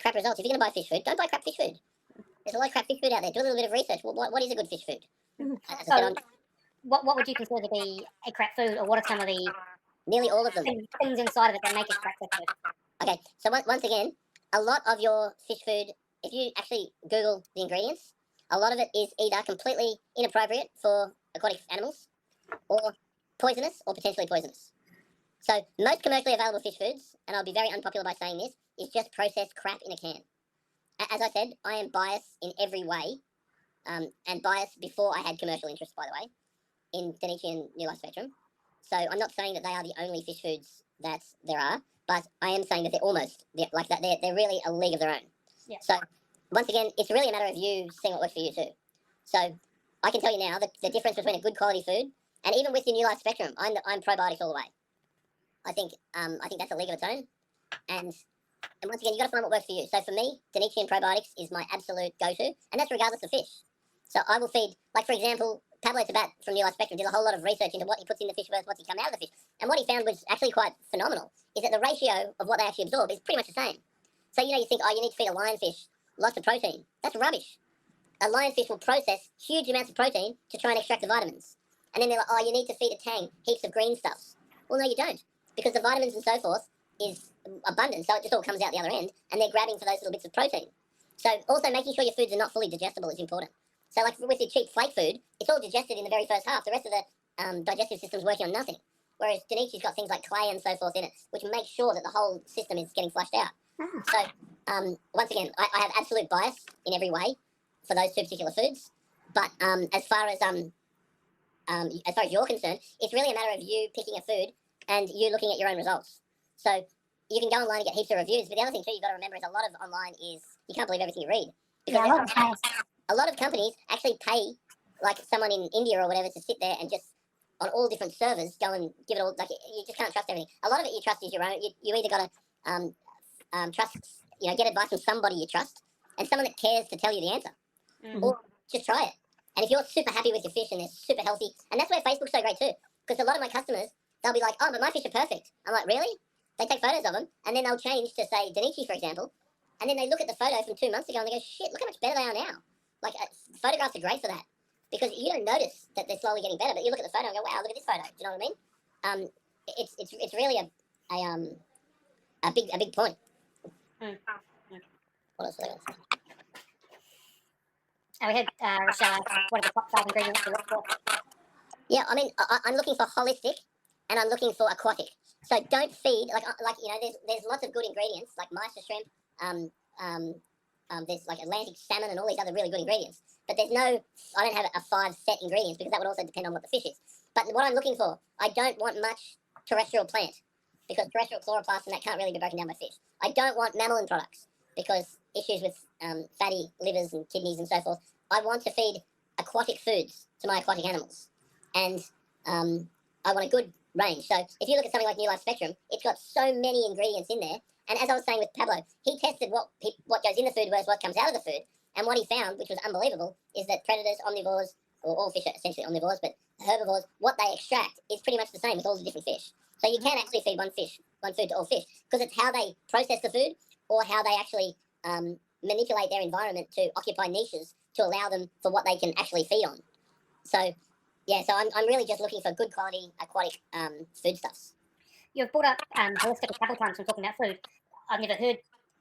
crap results. If you're going to buy fish food, don't buy crap fish food. There's a lot of crap fish food out there. Do a little bit of research. What is a good fish food? So, what would you consider to be a crap food, or what are some of the nearly all of them things inside of it that make it crap food? Okay, so once again, a lot of your fish food, if you actually Google the ingredients, a lot of it is either completely inappropriate for aquatic animals, or poisonous, or potentially poisonous. So most commercially available fish foods, and I'll be very unpopular by saying this, is just processed crap in a can. As I said, I am biased in every way, and biased before I had commercial interest, by the way, in Dainichi and New Life Spectrum. So I'm not saying that they are the only fish foods that there are, but I am saying that they're really a league of their own. Yeah. So once again, it's really a matter of you seeing what works for you too. So I can tell you now the difference between a good quality food, and even with the New Life Spectrum, I'm probiotics all the way. I think that's a league of its own, and once again, you got to find what works for you. So for me, Dainichi and probiotics is my absolute go-to, and that's regardless of fish. So I will feed, like for example, Pablo Tabat from New Life Spectrum did a whole lot of research into what he puts in the fish versus what's he come out of the fish, and what he found was actually quite phenomenal. Is that the ratio of what they actually absorb is pretty much the same. So you think, you need to feed a lionfish lots of protein. That's rubbish. A lionfish will process huge amounts of protein to try and extract the vitamins, and then they're like, you need to feed a tang heaps of green stuffs. Well, no, you don't, because the vitamins and so forth is abundant, so it just all comes out the other end, and they're grabbing for those little bits of protein. So also making sure your foods are not fully digestible is important. So like with your cheap flake food, it's all digested in the very first half. The rest of the digestive system's working on nothing. Whereas Dainichi's got things like clay and so forth in it, which makes sure that the whole system is getting flushed out. So once again, I have absolute bias in every way for those two particular foods. But as far as you're concerned, it's really a matter of you picking a food and you looking at your own results. So you can go online and get heaps of reviews, but the other thing too you've got to remember is a lot of online is you can't believe everything you read. Because a lot of companies actually pay like someone in India or whatever to sit there and just on all different servers go and give it all, like you just can't trust everything. A lot of it you trust is your own. You either got to trust, get advice from somebody you trust and someone that cares to tell you the answer. Mm-hmm. Or just try it. And if you're super happy with your fish and they're super healthy, and that's where Facebook's so great too, because a lot of my customers, they'll be like, but my fish are perfect. I'm like, really? They take photos of them, and then they'll change to, say, Dainichi, for example, and then they look at the photo from 2 months ago, and they go, shit, look how much better they are now. Like, photographs are great for that, because you don't notice that they're slowly getting better, but you look at the photo and go, wow, look at this photo. Do you know what I mean? It's really a big point. What else was I going to say? We had Rochelle ask, what are the top 5 ingredients to look for? Yeah, I mean, I'm looking for holistic, and I'm looking for aquatic. So don't feed there's lots of good ingredients like Meister shrimp, there's like Atlantic salmon and all these other really good ingredients. But I don't have a 5 set ingredients because that would also depend on what the fish is. But what I'm looking for, I don't want much terrestrial plant because terrestrial chloroplasts and that can't really be broken down by fish. I don't want mammalian products because issues with fatty livers and kidneys and so forth. I want to feed aquatic foods to my aquatic animals, and I want a good range. So if you look at something like New Life Spectrum, it's got so many ingredients in there. And as I was saying with Pablo, he tested what goes in the food versus what comes out of the food. And what he found, which was unbelievable, is that predators, omnivores, or all fish are essentially omnivores, but herbivores, what they extract is pretty much the same with all the different fish. So you can actually feed one food to all fish, because it's how they process the food or how they actually manipulate their environment to occupy niches to allow them for what they can actually feed on. So yeah, so I'm really just looking for good quality aquatic foodstuffs. You've brought up holistic a couple of times when talking about food. I've never heard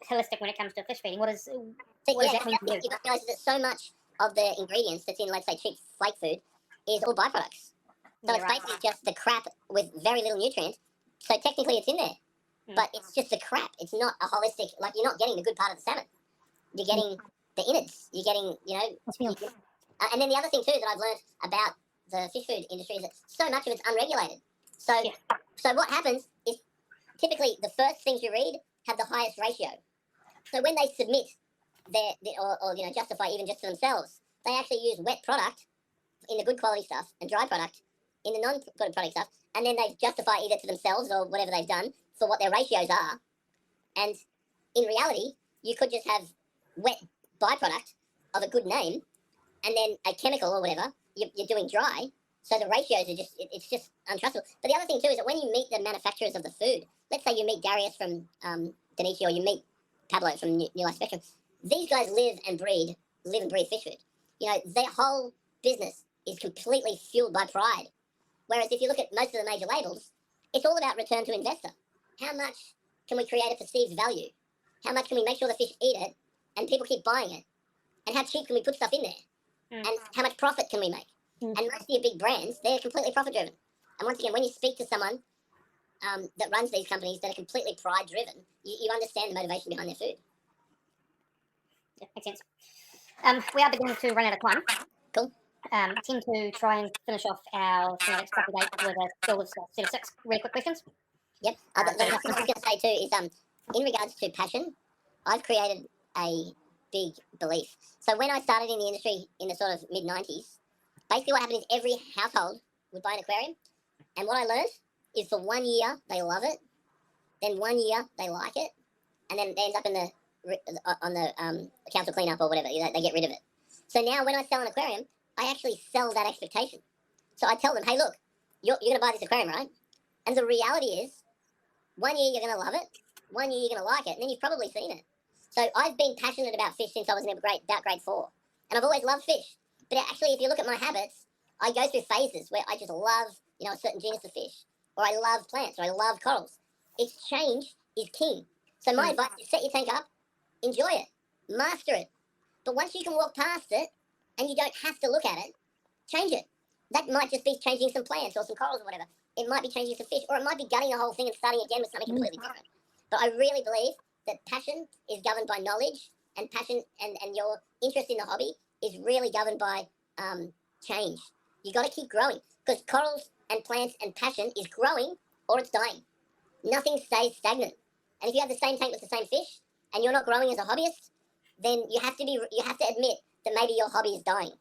holistic when it comes to fish feeding. What does that mean to you? You realise that so much of the ingredients that's in, let's say, cheap flake food is all byproducts. So it's basically just the crap with very little nutrient. So technically it's in there, but it's just the crap. It's not a holistic, like you're not getting the good part of the salmon. You're getting the innards. You're getting, and then the other thing too that I've learned about the fish food industry is that so much of it's unregulated. So what happens is typically the first things you read have the highest ratio. So when they submit or justify even just to themselves, they actually use wet product in the good quality stuff and dry product in the non-good product stuff, and then they justify either to themselves or whatever they've done for what their ratios are. And in reality, you could just have wet byproduct of a good name, and then a chemical or whatever you're doing dry. So the ratios are it's just untrustable. But the other thing too is that when you meet the manufacturers of the food, let's say you meet Darius from Dainichi, or you meet Pablo from New Life Spectrum. These guys live and breathe fish food. You know, their whole business is completely fueled by pride. Whereas if you look at most of the major labels, it's all about return to investor. How much can we create a perceived value? How much can we make sure the fish eat it and people keep buying it? And how cheap can we put stuff in there? Mm. And how much profit can we make? Mm. And most of your big brands, they're completely profit driven. And once again, when you speak to someone that runs these companies that are completely pride driven, you understand the motivation behind their food. Yeah, makes sense. We are beginning to run out of time. Cool. Tim, to try and finish off our genetics coffee date with a score of set of 6 really quick questions. Yep. The thing I was going to say too is in regards to passion, I've created a big belief. So when I started in the industry in the sort of mid-90s, basically what happened is every household would buy an aquarium. And what I learned is for 1 year, they love it. Then 1 year, they like it. And then they end up on the council cleanup or whatever. You know, they get rid of it. So now when I sell an aquarium, I actually sell that expectation. So I tell them, hey, look, you're going to buy this aquarium, right? And the reality is 1 year you're going to love it. 1 year you're going to like it. And then you've probably seen it. So I've been passionate about fish since I was about grade 4. And I've always loved fish. But actually, if you look at my habits, I go through phases where I just love, you know, a certain genus of fish. Or I love plants, or I love corals. It's change is king. So my advice is set your tank up, enjoy it, master it. But once you can walk past it, and you don't have to look at it, change it. That might just be changing some plants or some corals or whatever. It might be changing some fish, or it might be gutting the whole thing and starting again with something completely different. But I really believe that passion is governed by knowledge, and passion and your interest in the hobby is really governed by change. You got to keep growing, because corals and plants and passion is growing or it's dying. Nothing stays stagnant. And if you have the same tank with the same fish and you're not growing as a hobbyist, then you have to admit that maybe your hobby is dying.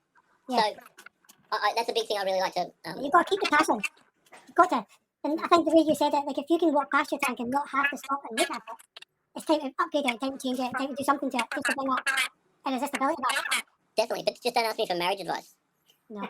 Yeah. So that's a big thing I really like to. You've got to keep the passion. You've got to. And I think the way you said it, like if you can walk past your tank and not have to stop and look at it, it's time to upgrade it, time to change it, time to do something to it, just to bring up a resistibility back. Definitely, but just don't ask me for marriage advice. No.